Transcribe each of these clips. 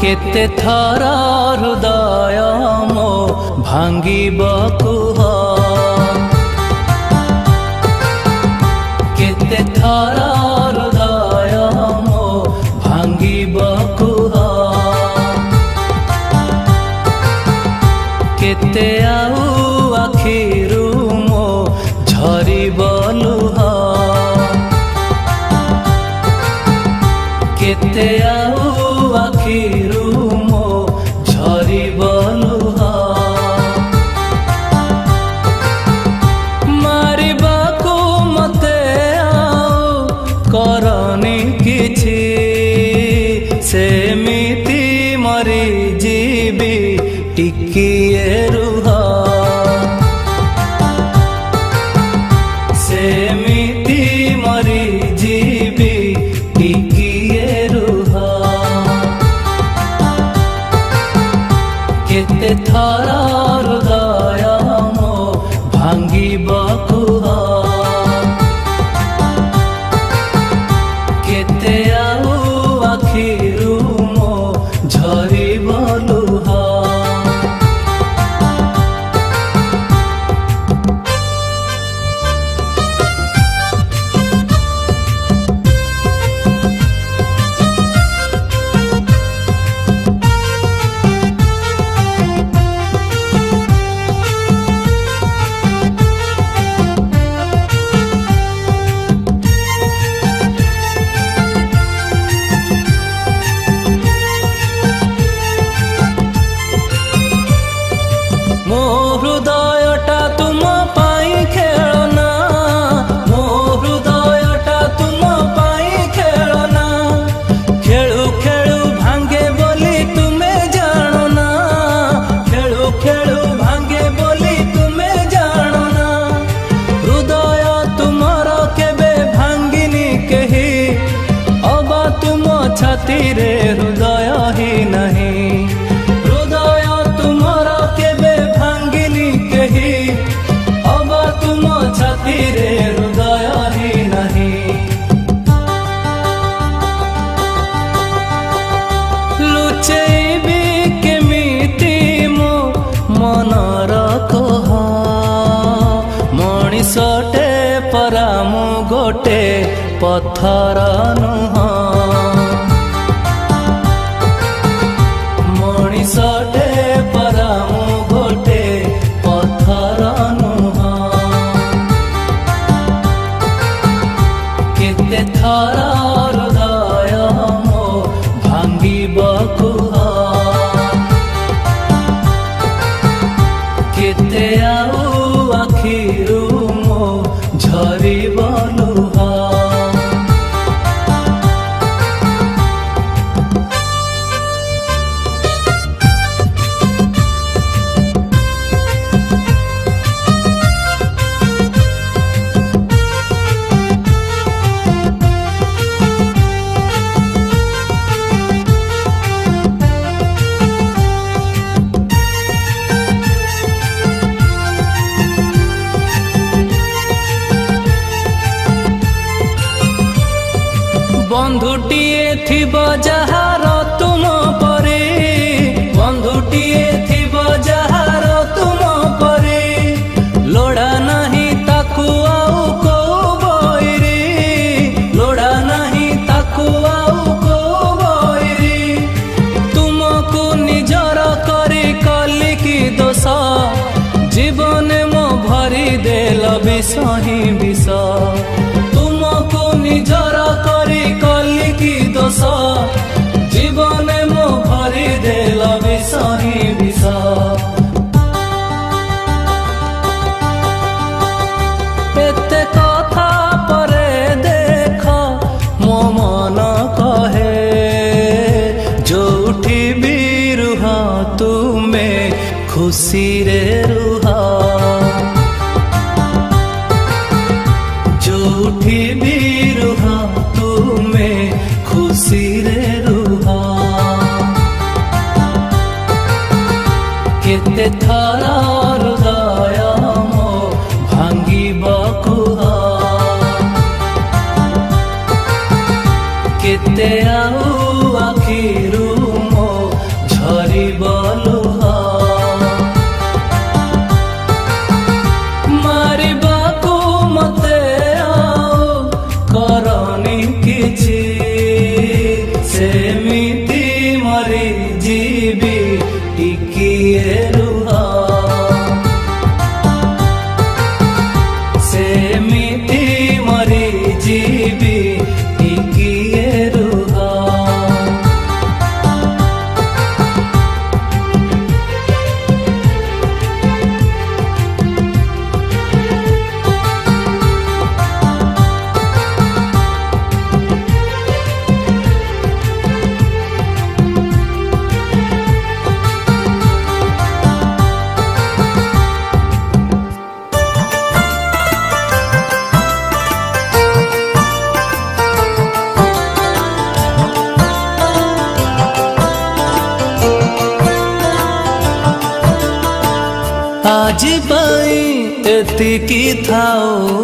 केते थर हृदय मो भांगिब कुह केते थर हृदय मो भांगिब कुह केते आउ आखिरु मो झरिब लुह केते आउ आखिरु मो झरिब लुह मारिबाकु मते आउ करनी किछि सेमिति मरि जीवी टिकिए रुह सेमिति मरि जीवी टिकिए रुह केते थर हृदय मो भांगिब कुह केते आउ आखिरु मो झरिब लुह मो हृदयटा तुम पाई खेलना मो हृदयटा तुम पाई खेलना खेलु खेलु भांगे बोली तुमे जानना खेलु खेलु भांगे बोली तुमे जानना हृदय तुमर केबे भांगिनी केही अबा तुम छाती रे हृदय ही नहीं छाती रे हृदय ही नहीं लुचेबी केमिति मो मनर कह मଣିଷଟେ परा मु गोटे पत्थर नुह मଣିଷଟେ परा मु गोटे पत्थर नुह केते थर हृदय मो भांगिब कुह केते आउ आखिरु मो झरिब लुह बंधुटिए थिब जहार तुम परे बंधुटिए थिब जहार तुम परे लोड़ा नहीं ताकू आउ को बइरी लोड़ा नहीं ताकू आउ को बइरी तुमको निजर करी कली की दोष जीवन मो भरी देल विष ही विष तुमको निजर करी कली की दोष जीवन मो भरी देल विष ही विष एते कथा परे देख मो मन कहे जोठी भी रुह तुमे खुशी रे रुह जोठी भी रुह तुमे खुशी रे रुह केते थर हृदय मो भांगिब कुह केते आउ आखिरु मो ଆଜି ପାଇଁ ଏତିକି ଥାଉ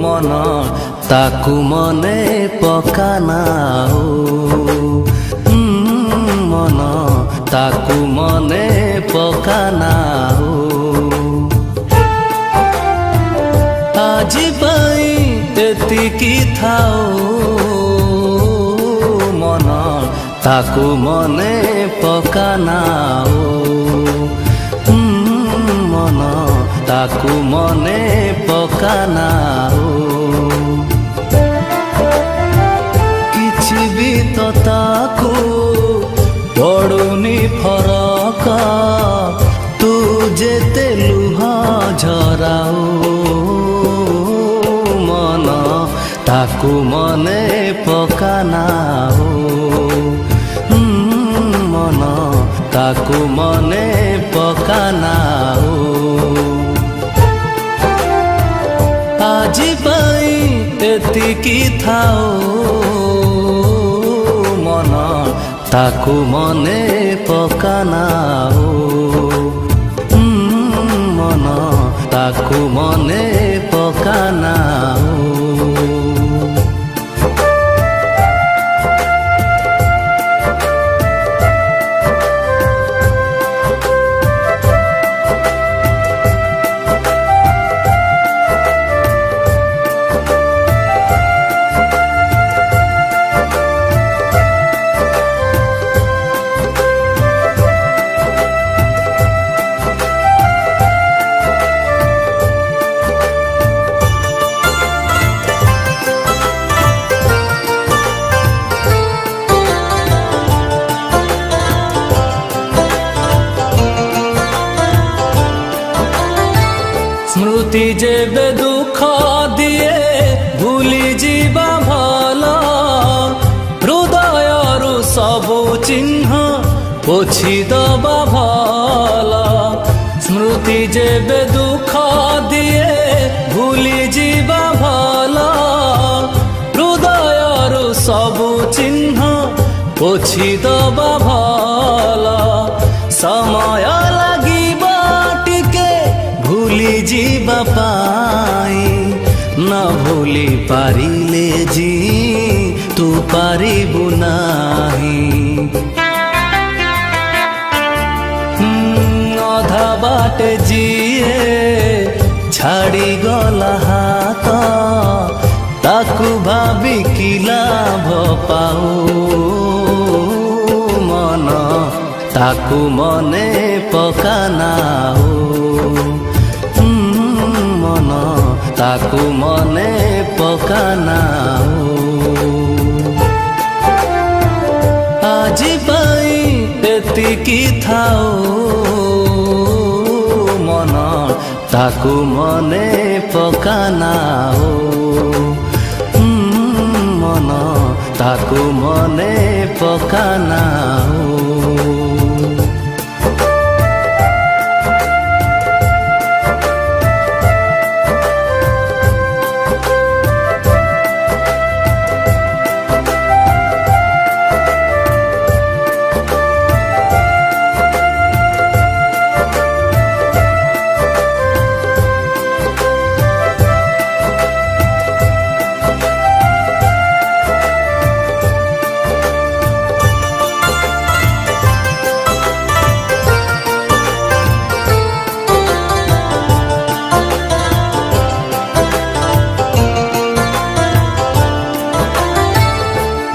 ମନ ତାକୁ ମନେ ପକାନାଉ ମନ ତାକୁ ମନେ ପକାନାଉ ଆଜି ପାଇଁ ଏତିକି ଥାଉ ମନ ତାକୁ ମନେ ପକାନାଉ ମନ ତାକୁ ମନେ ପକାନାଉ କିଛି ବି ତ ତାକୁ ପଡୁନି ଫରକ ତୁ ଯେତେ ଲୁହ ଝରାଉ ମନ ତାକୁ ମନେ ପକାନାଉ ମନ ତାକୁ ମନେ ପକାନାଉ ଆଜି ପାଇଁ ଏତିକି ଥାଉ ମନ ତାକୁ ମନେ ପକାନାଉ ମନ ତାକୁ ମନେ ପକାନାଉ স্মৃতি যেবে দুঃখ দিয়ে ভুলি ଯିବା ଭଲ ହୃଦୟରୁ ସବୁ ଚିହ୍ନ ପୋଛି ଦବା ଭଲ ସ୍ମୃତି ଯେବେ ଦୁଃଖ ଦିଏ ଭୁଲି ଯିବା ଭଲ ହୃଦୟରୁ ସବୁ ଚିହ୍ନ ପୋଛି ଦବା ଭଲ ସମୟ ଲାଗିବ ଟିକେ ଭୁଲି ଯିବା ପାଇଁ ନ ଭୁଲି ପାରିଲେ ଜି ତୁ ପାରିବୁ ନାହିଁ ଅଧା ବାଟେ ଯିଏ ଛାଡ଼ିଗଲା ହାତ ତାକୁ ଭାବି କି ଲାଭ ପାଉ ମନ ତାକୁ ମନେ ପକାନାଉ ମନ ତାକୁ ମନେ ପକାନାଉ ଆଜି ପାଇଁ ଏତିକି ଥାଉ ମନ ତାକୁ ମନେ ପକାନାଉ ମନ ତାକୁ ମନେ ପକାନାଉ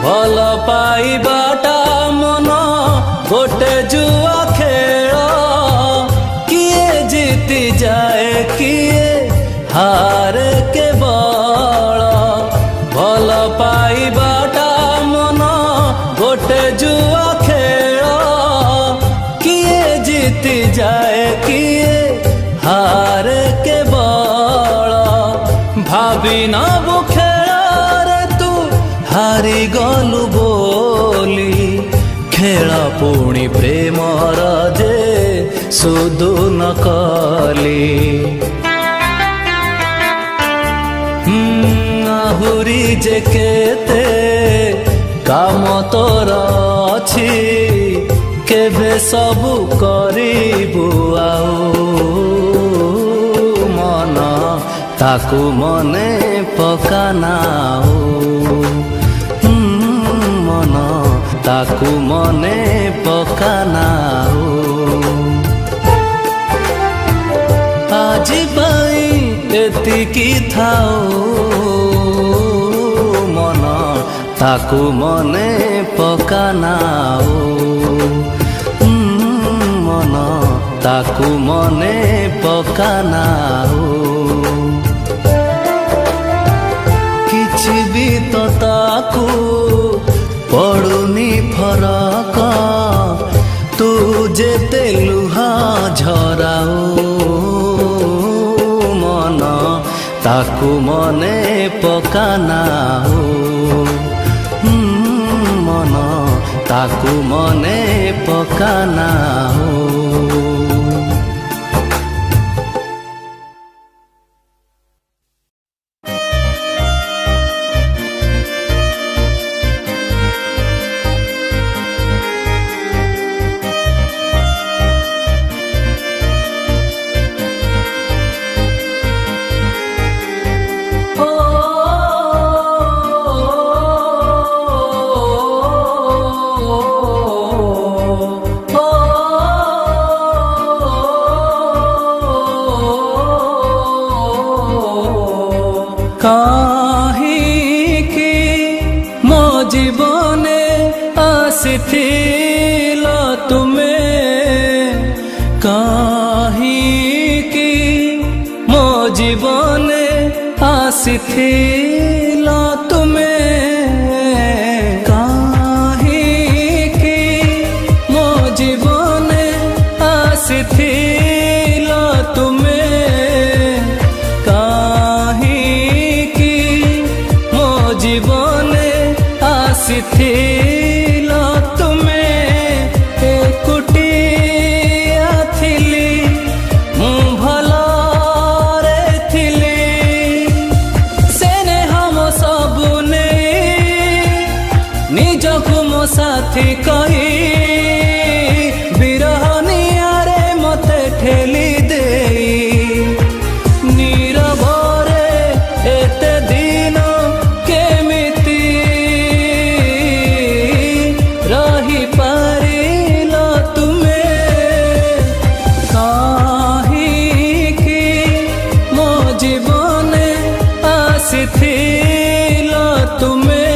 ଭଲ ପାଇବାଟା ମନ ଗୋଟେ ଜୁଆ ଖେଳ କିଏ ଜିତି ଯାଏ କିଏ ହାରେ କେବଳ ଭଲ ପାଇବାଟା ମନ ଗୋଟେ ଜୁଆ ଖେଳ କିଏ ଜିତି ଯାଏ କିଏ ହାରେ କେବଳ ଭାବି ନବୁ ଖେଳରେ ତୁ ହାରି ଗଲୁ ବୋଲି ଖେଳ ପୁଣି ପ୍ରେମର ଯେ ସୁଧୁ ନକଲି ଆହୁରି ଯେ କେତେ କାମ ତୋର ଅଛି केबे सबु करिबु आओ मन ताकू मने पकानाओ मन ताकू मने पकानाओ आजी पाई एतिकी थाओ मन ताकू मने पकानाओ मन ताकू मने पकानाओ किछि भी तो ताकू पड़ुनी फरक तू जेते लुहा झराओ मन ताकू मने पकानाओ मन ताकू मने पकानाओ काहीकि मो जीवने आसिथिल तुमे काहीकि मो जीवने आसिथिल तुमे काहीकि मो जीवने आसिथिल तुमे जीवने आसिथिल तुमे एकुटिया थिली मु भलरे थिली सेने हम सबु नहीं निजकु मो साथी कही विरह नियारे मते ठेली देई नीरवरे एते दिन आसिथिल तुमे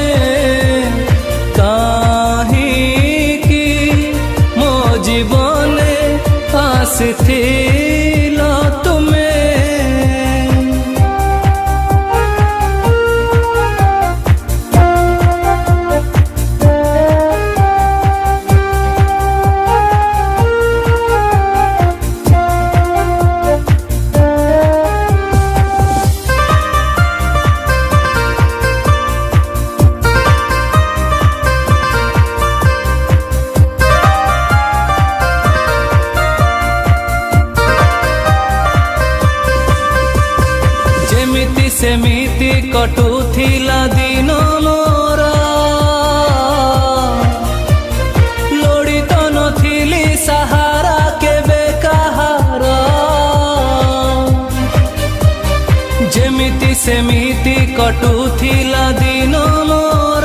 काहीकि मो जीवने आसिथिल तुमे सेमिति कटुथिला दिन मोर लोड़ित नथिली सहारा केबे कहार जेमिति सेमिति कटुथिला दिन मोर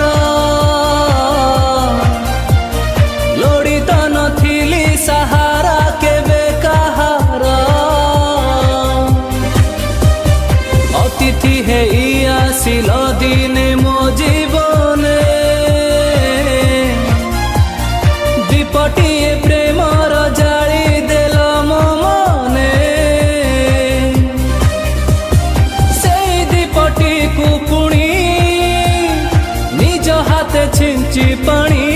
लोड़ित नथिली सहारा केबे कहार अतिथि हे आसिल दिने मो जीवने दीपटिए प्रेमर जाली देल मो मने से दीपटी को पुणी निज हाथे छिंची पानी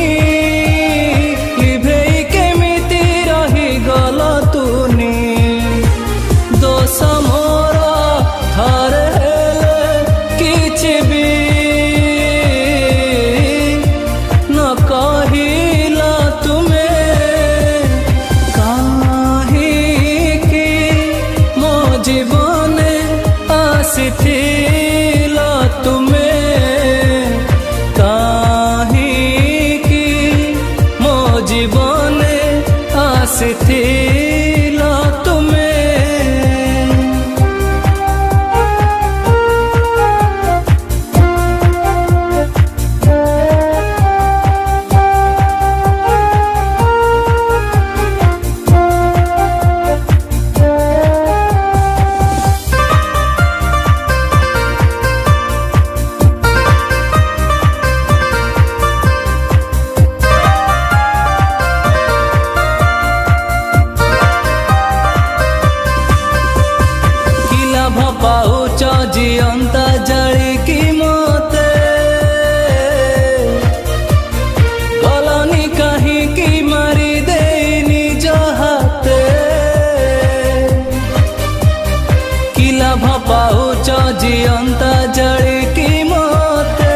लिभेई केमिति रही गल तुनी दोष मोर थारे किछि भी न कहिल तुमे काहीकि मो जीवने आसिथिल तुमे काहीकि मो जीवने ପାଉଛ ଜିଅନ୍ତା ଜାଳିକି ମତେ ଗଲନି କାହିଁକି ମାରି ଦେଇ ନିଜ ହାତେ କି ଲାଭ ପାଉଛ ଜିଅନ୍ତା ଜାଳିକି ମତେ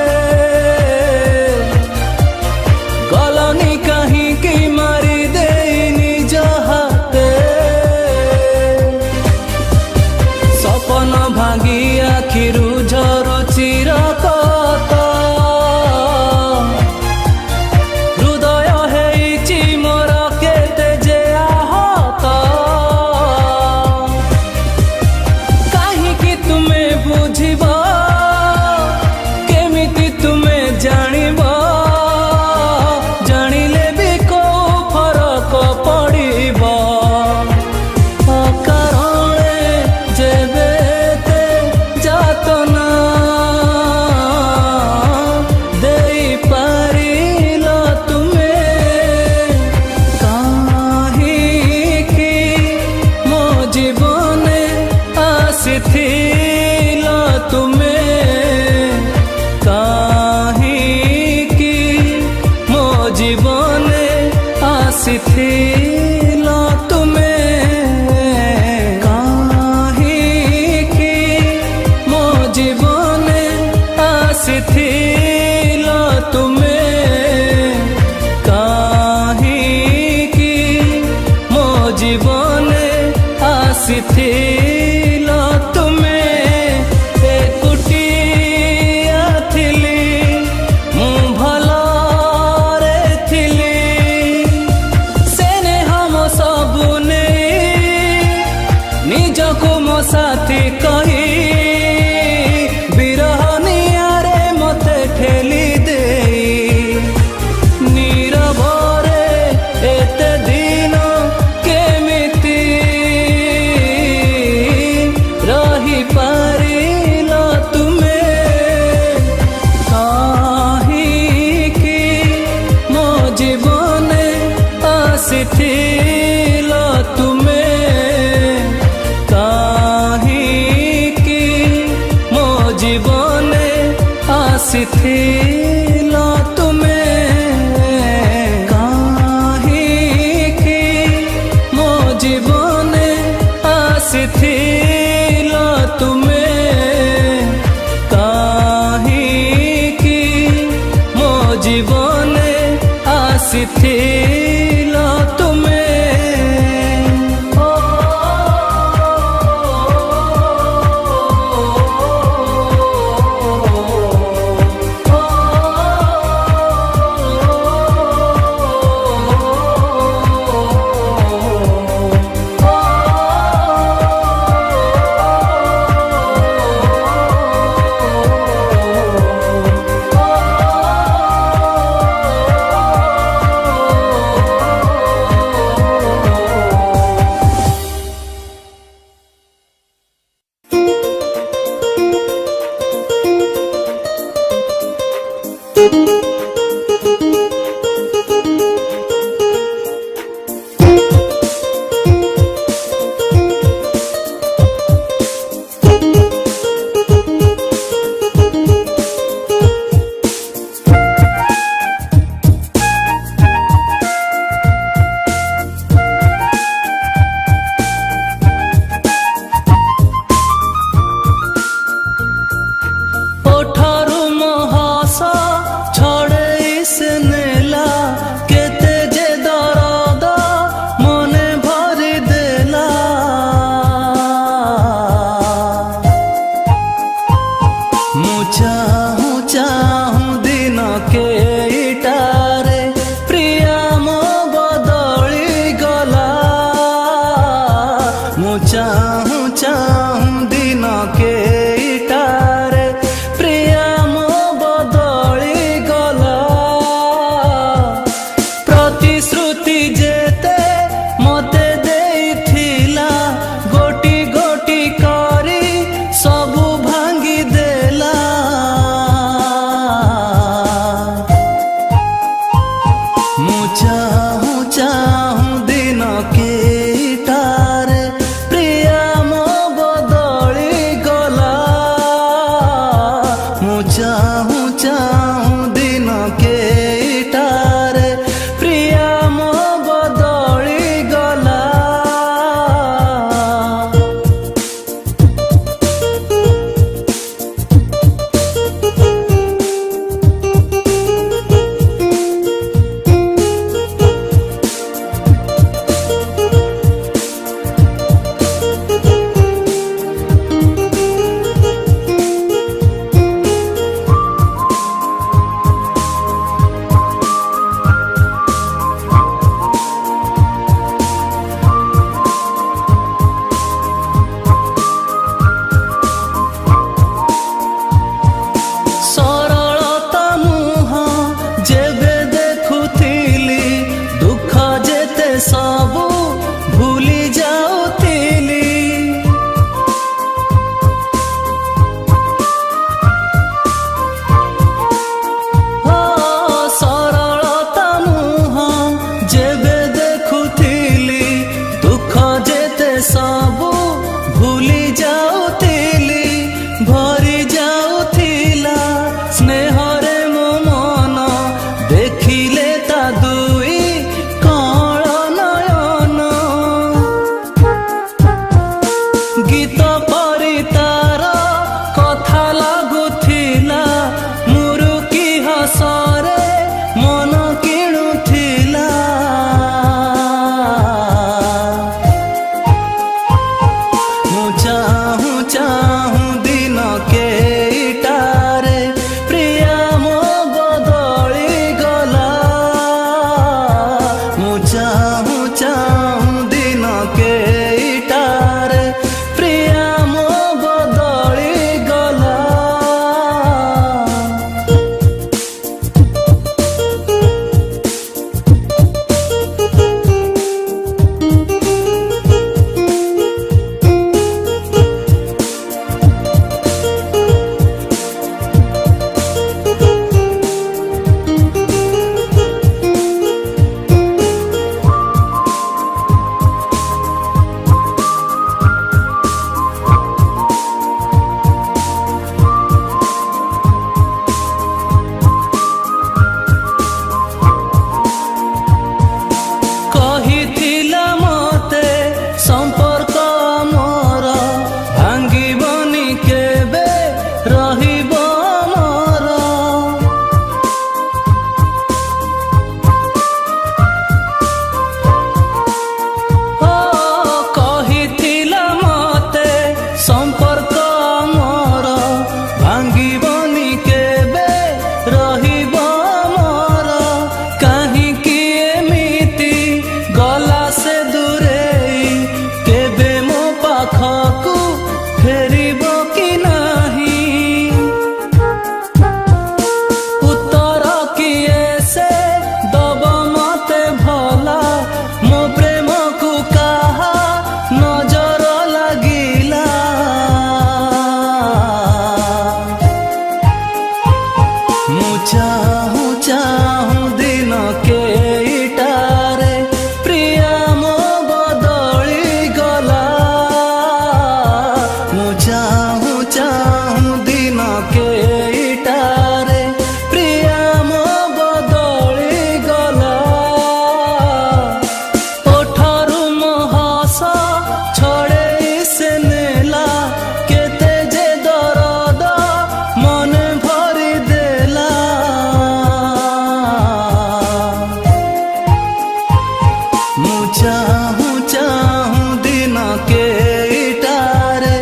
ଗଲନି କାହିଁକି ମାରି ଦେଇ ନିଜ ହାତେ ସପନ ଭାଙ୍ଗି ଆଖିରୁ ଝରୁଛି ରକ୍ତ ହୃଦୟ ହେଇଛି ମୋର କେତେ ଯେ ଆହତ କାହିଁକି ତୁମେ ବୁଝିବ କେମିତି ତୁମେ ଜାଣିବ ଜାଣିଲେ ବି କୋଉ ଫରକ ପଡ଼ିବ ଅକାରଣେ ଯେବେ ଏତେ ଯାତନା ଦେଇପାରିଲ ତୁମେ କାହିଁକି ମୋ ଜୀବନେ ଆସିଥିଲ ତୁମେ କାହିଁକି ମୋ ଜୀବନେ ଆସିଥିଲ ତୁମେ କାହିଁକି ମୋ ଜୀବନେ ଆସିଥିଲ ତୁମେ କାହିଁକି ମୋ ଜୀବନେ ଆସିଥିଲ ତୁମେ ଏକୁଟିଆ ଥିଲି ମୁଁ ଭଲରେ ଥିଲି ସ୍ନେହ ମୋ ସବୁ ନେଇ ନିଜକୁ ମୋ ସାଥୀ କହି ବିରହ ନିଆଁରେ ମତେ ଠେଲି ଦେଇ ନୀରବରେ ଏତେ ଦିନ କେମିତି ରହିପାରିଲ ତୁମେ କାହିଁକି ମୋ ଜୀବନେ ଆସିଥିଲ ତୁମେ କାହିଁକି ମୋ ଜୀବନେ ଆସିଥିଲ ତୁମେ କାହିଁକି ମୋ ଜୀବନେ ଆସିଥିଲ ତୁମେ କାହିଁକି ମୋ ଜୀବନେ ଆସିଥିଲ ତୁମେ ओठरू ମୋ ହସ ଛଡ଼େଇ ସେ ନେଲା କେତେ ଯେ ଦରଦ ମନେ ଭରି ଦେଲା ମୁଁ ଚାହୁଁ ଚାହୁଁ ଦିନ କେଇଟାରେ ପ୍ରିୟା ମୋ ବଦଳି ଗଲା ମୁଁ ଚାହୁଁ ଚାହୁଁ ଦିନ କେଇଟାରେ ପ୍ରିୟା ମୋ ବଦଳି ଗଲା ପ୍ରତିଶ୍ରୁତି ଯେତେ ମତେ ଦେଇଥିଲା ଗୋଟି ଗୋଟି କରି ସବୁ ଭାଙ୍ଗି ଦେଲା ମୁଁ ଚାହୁଁ ଚାହୁଁ ଦିନ କେଇଟାରେ ପ୍ରିୟା ମୋ ବଦଳି ଗଲା गीत परी तार कथा लागुथिला मुरुकी हसरे मन किणुथिला मु चाहूं चाहूं दिन केटारे प्रिया मो बदली गला मु चाहूं चाहूं दिन केटारे प्रिया मो बदली गला कहिथिला मते संपर्क मोर भांगिबनी केबे रहिब मोर ओ कहिथिला मते संपर्क मोर भांगिबनी केबे रहिब मोर काहिंकी एमिति गला से दूरे केबे मो पाखकू फेरिब कि नाही उत्तर किए से दब मते भला मो प्रेम को कहा नजर लागिला मु चाहूं चाहूं दिन केटारे प्रिया मो बदली गला मु चाहूं चाहूं दिन केटारे प्रिया मो बदली गला ओठरू मो हस छड़े से नेला केते जे दर्द मन भरी देला मु चाहूं चाहूं दिन केटारे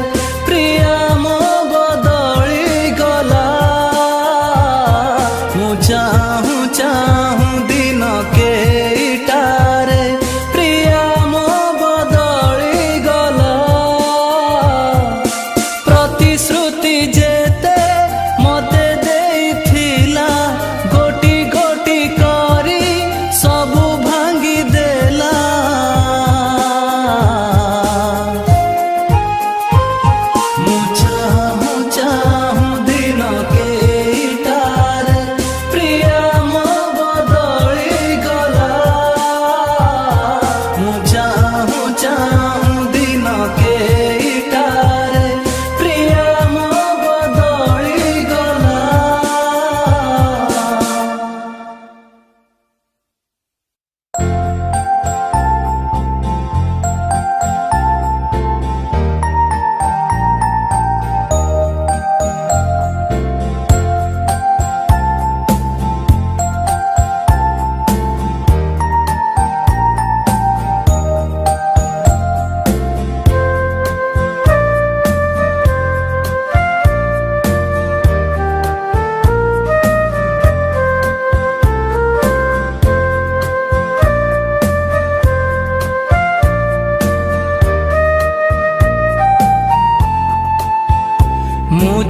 प्रिया मो बदली गला मु चाहूं चाहूं दिन केटारे प्रिया मो बदली गला प्रतिश्रुति जेते मते देइथिला गोटी गोटी करी सबु भांगी देला मु चाहूं चाहूं दिन केटारे प्रिया मो बदली गला मु चाहूं चाहूं दिन केटारे प्रिया मो बदली गला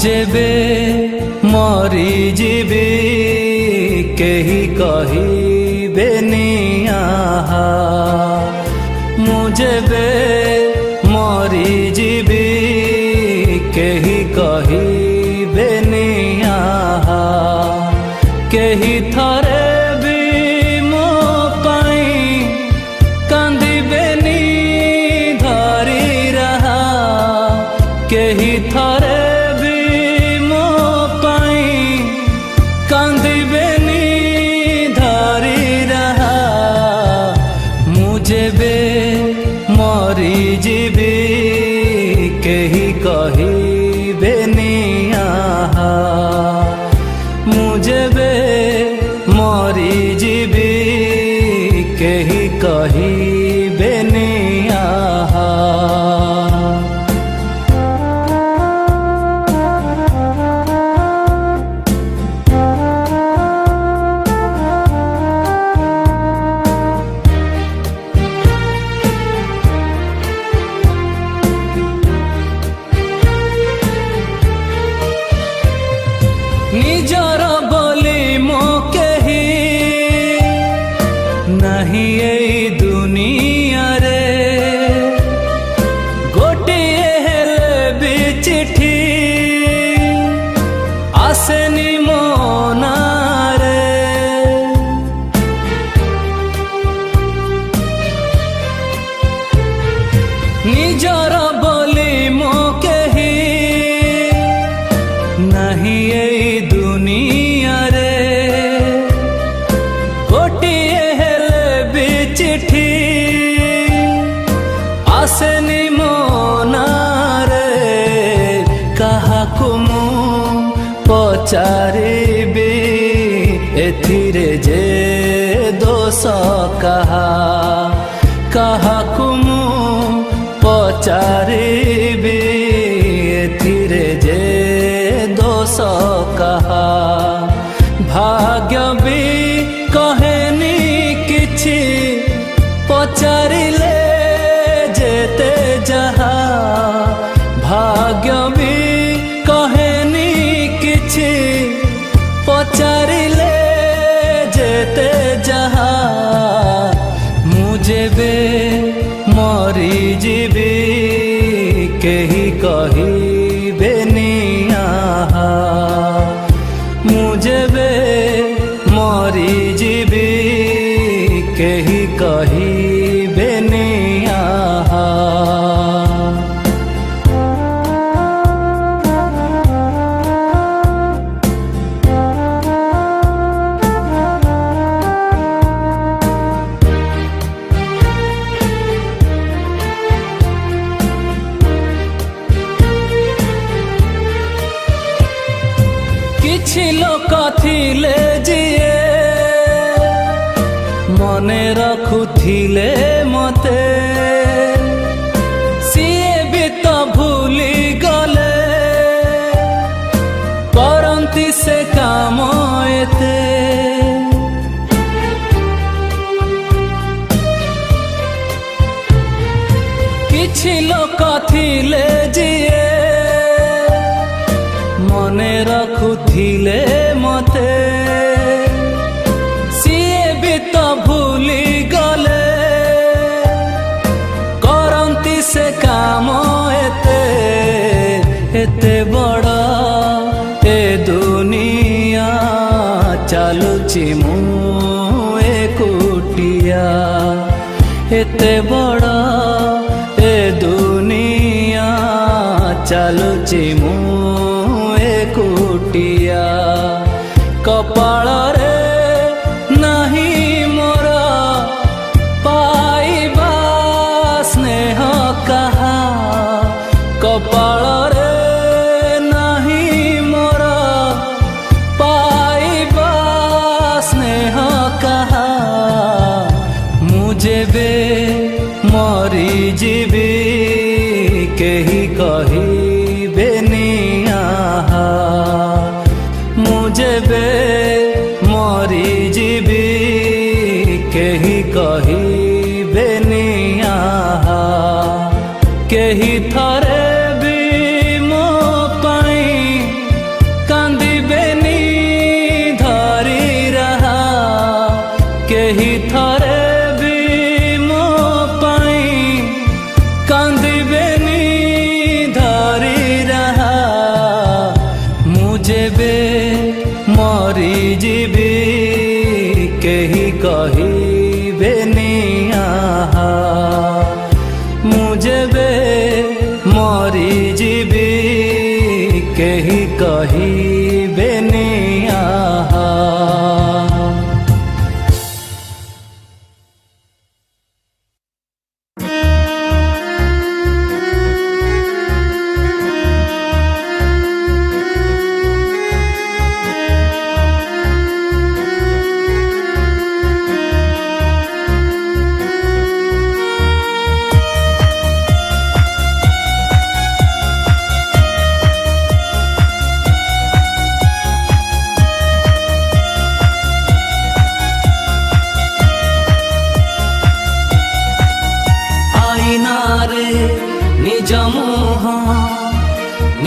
जेबे मरी जीवी केही कहिबे निहा मुझेबे मरी जीवी केही कहिबे निहा केही थरे भी मो पाई कांदिबेनी धरी रहा केही थरे केही कहिबे निहा मुझे बे मरी जीवी केही कहिबे निहा निजर बोली मो केही नहीं एई दुनिया रे गोटिए हेले भी चिठी आसेनी मो नारे निजर बोली मो केही नहीं एई दुनिया रे गोटिए हेले भी चिठी आसेनी मो नारे काहाकु मु पचारिबी एथिरे जे दोष काहाकु मु पचारिबी एथिरे जे दोष कहा भाग्य भी कहेनी किछि पचारिले जेते जहा भाग्य भी कहेनी किछि पचारिले जेते जहा मुझे बे मरी जीवी केही कहिबे निहा मुझे बे मरी जीवी केही कहिबे निहा किछि लोक थिले जिए मने रखुथिले मते सिए भी तो भूली गले करंती से काम एते किछि लोक थिले जिए मने रखुथिले मते सिए भी तो भूली गले करंती से काम एते बड़ ए दुनिया चालुची मु एकुटिया एते बड़ ए दुनिया चालुची मु एकुटिया कपाल रे नहीं मोर पाइबा स्नेह कहा कपाल रे नहीं मोर पाइबा स्नेह कहा मुझे बे मरी जीवी केही कहिबे निहा मुझे बे मरी जीवी केही कहिबे निहा केही थरे भी मो पाई कांदिबेनी धरी रहा केही थरे भी मो पाई कांदिबेनी धरी रहा मुझे बे मरी जीवी केही कहिबे निहा मुझे बे मरी जीवी केही कहिबे निहा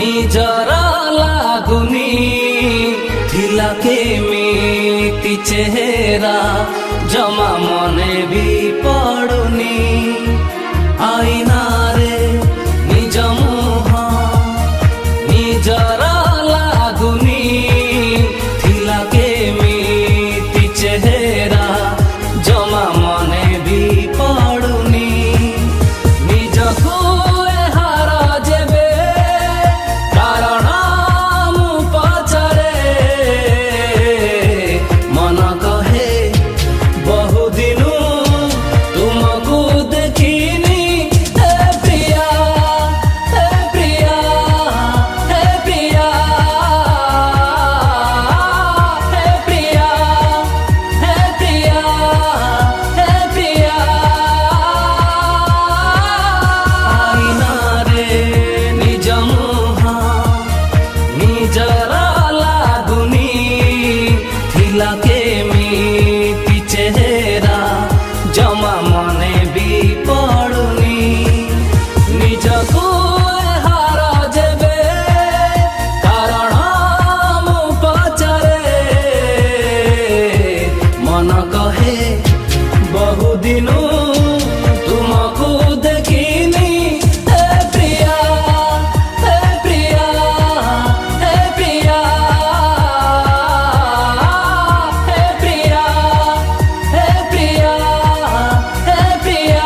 ନିଜର ଲାଗୁନି ଥିଲା କେମିତି ଚେହେରା ଜମା ମନେ ବି ପଡୁନି ଆଇନାରେ ନିଜ ମୁହଁ ନିଜର ଲାଗୁନି ଥିଲା କେମିତି ଚେହେରା ଜମା ମନେ ବି ପଡୁନି ନିଜକୁ ଏହାର ଯେବେ କାରଣ ମୁଁ ପଚାରେ ମନ କହେ ବହୁଦିନୁ ତୁମକୁ ଦେଖିନି ହେ ପ୍ରିୟା ହେ ପ୍ରିୟା ହେ ପ୍ରିୟା ହେ ପ୍ରିୟା ହେ ପ୍ରିୟା ହେ ପ୍ରିୟା ଆଇନାରେ ନିଜ ମୁହଁ ନିଜର ଲାଗୁନି ଥିଲା କେମିତି ଚେହେରା ଜମା ମନେ ବି ପଡୁନି ନିଜକୁ ଏହାର ଯେବେ କାରଣ ମୁଁ ପଚାରେ ମନ କହେ ବହୁଦିନୁ ତୁମକୁ ଦେଖିନି ହେ ପ୍ରିୟା ହେ ପ୍ରିୟା ହେ ପ୍ରିୟା ହେ ପ୍ରିୟା ହେ ପ୍ରିୟା ହେ ପ୍ରିୟା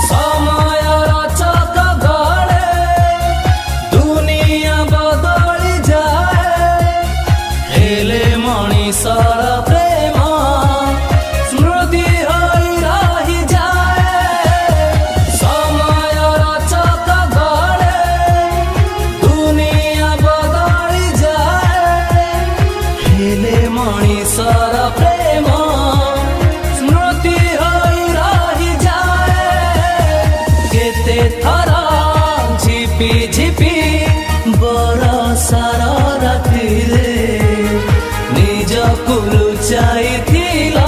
ସମୟର ଚକ ଗଳେ ଦୁନିଆ ବଦଳି ଯାଏ ହେଲେ ମଣିଷର ପ୍ରେମ ସ୍ମୃତି ହୋଇ ରହିଯାଏ ସମୟର ଚକ ଗଳେ ଦୁନିଆ ବଦଳି ଯାଏ ହେଲେ ମଣିଷର ପ୍ରେମ ସ୍ମୃତି ହୋଇ ରହିଯାଏ କେତେ ଥର ଝିପି ଝିପି ବରଷାର ରାତିରେ ନିଜକୁ ଲୁଚାଇଥିଲ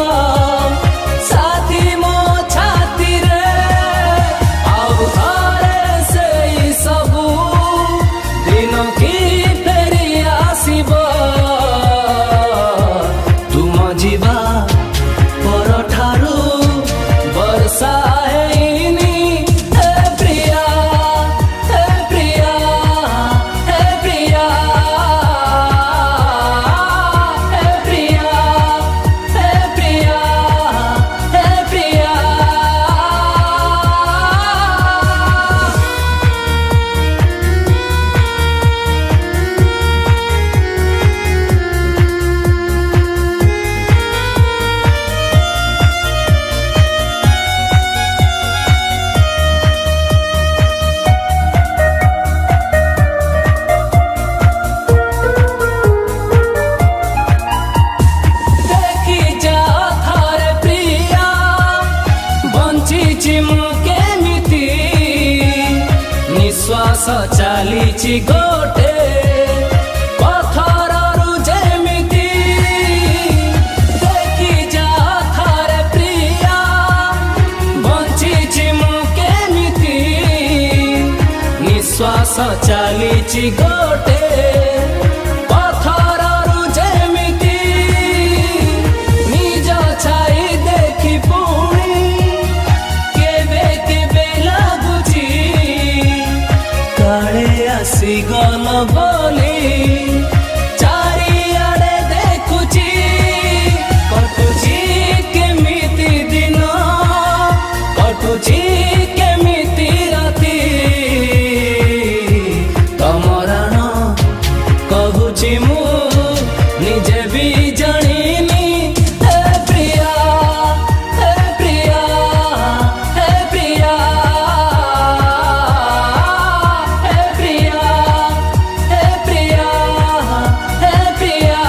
ସାଥୀ ମୋ ଛାତିରେ ଆଉ ଥରେ ସେଇ ସବୁ ଦିନ କି ଫେରି ଆସିବ ତୁମ ଯିବା ପରଠାରୁ ବର୍ଷା ହେଇନି ହେ ପ୍ରିୟା ହେ ପ୍ରିୟା ହେ ପ୍ରିୟା ହେ ପ୍ରିୟା ହେ ପ୍ରିୟା ହେ ପ୍ରିୟା ଦେଖି ଯାଅ ଥରେ ପ୍ରିୟା ବଞ୍ଚିଛି ମୁଁ କେମିତି ନିଶ୍ୱାସ ଚାଲିଛି ଗୋଟେ ପଥରରୁ ଯେମିତି ଦେଖି ଯାଅ ଥରେ ପ୍ରିୟା ବଞ୍ଚିଛି ମୁଁ କେମିତି ନିଶ୍ୱାସ ଚାଲିଛି ଗୋଟେ ପଥରରୁ ଯେମିତି ନିଜ ଛାଇ ଦେଖି ପୁଣି କେବେ କେବେ ଲାଗୁଛି କାଳେ ଆସିଗଲ ବୋଲି ଚାରିଆଡ଼େ ଦେଖୁଛି କଟୁଛି କେମିତି ଦିନ କଟୁଛି କେମିତି ରାତି ତମରାଣ କହୁଛି ମୁଁ ନିଜେ ବି ଜାଣିନି ହେ ପ୍ରିୟା ହେ ପ୍ରିୟା ହେ ପ୍ରିୟା ହେ ପ୍ରିୟା ହେ ପ୍ରିୟା ହେ ପ୍ରିୟା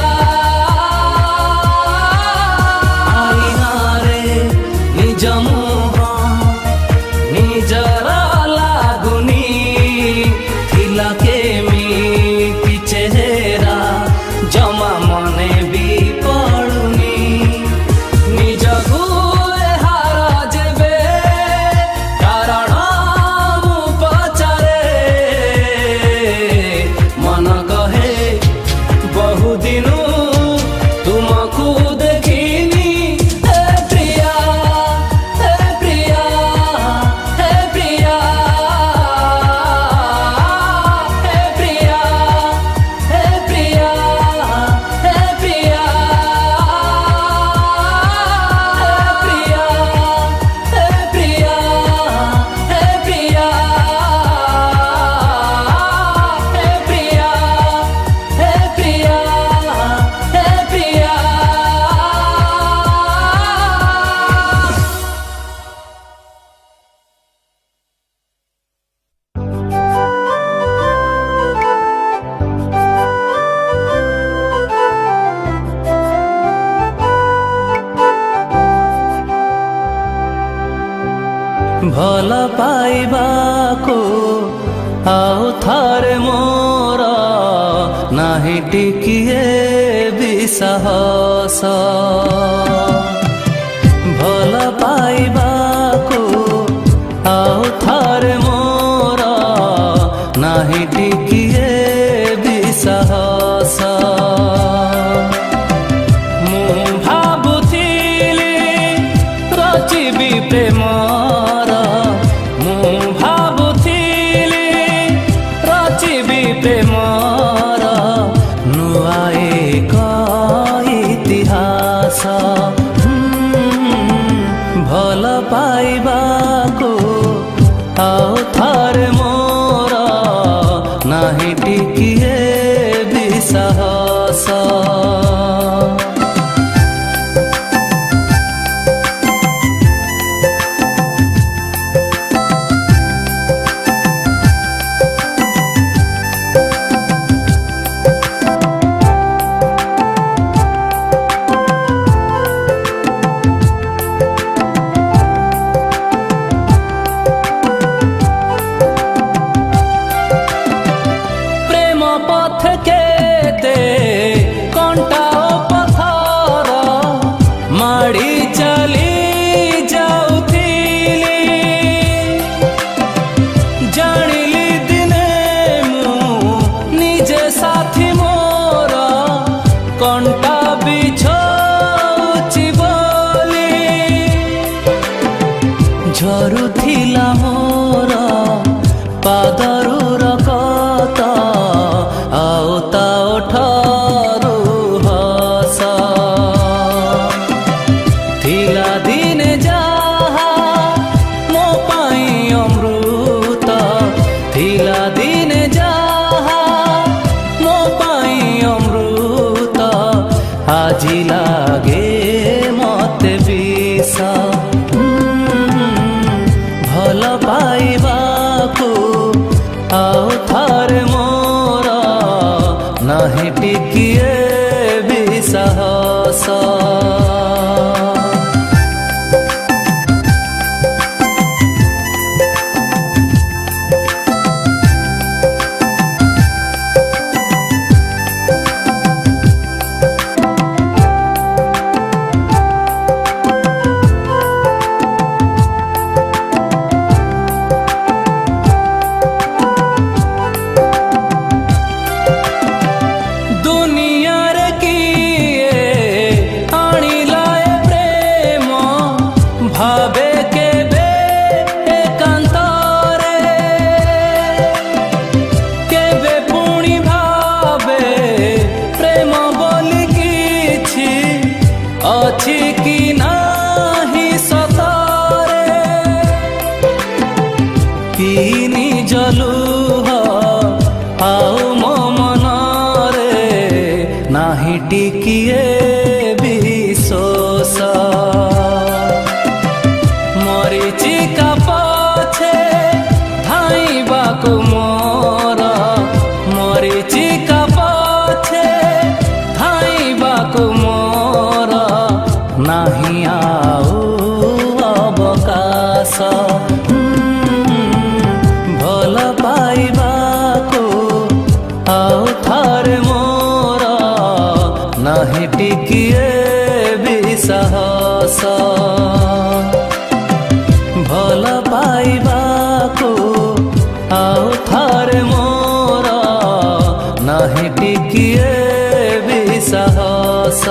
भल पाइबाको आउ थारे मोर नाही टिकिए विश्वास भल पाइबाको आउ थारे मोर नाही टिकिए विश्वास मु भाबुथिली रचिबी प्रेमर मु भाबुथिली रचिबी प्रेमर नुआ एक इतिहास भल पाइबाको आउ थारे मोर नाही टिकिए विश्वास पथ केते कंटा पथर माड़ी चली जाउथिली जानिली दिने मु निजे साथी मोर कंटा बिछौछि बोली झरुथिला मोर पादरू रकत आउ ताउ ठारू हस थिला दिने जाहा मो पाई अमृत थिला दिने जाहा मो पाई अमृत आजि लागे मते विष भल पाइबाको आउ थारे मोर नाही टिकिए विश्वास भावे केबे एकांतरे केबे पुणी भावे प्रेम बोली किछि अछि कि नाही सतरे कि निज लुह आउ मो मनरे नाही टिकिए विश्वास मरीचिका पछे धाइबाको मोर मरीचिका पछे धाइबाको मोर नाही आउ अवकाश भल पाइबाको आउ थारे मोर नाही टिकिए विश्वास भल पाइबाको आउ थारे मोर नाही टिकिए विश्वास।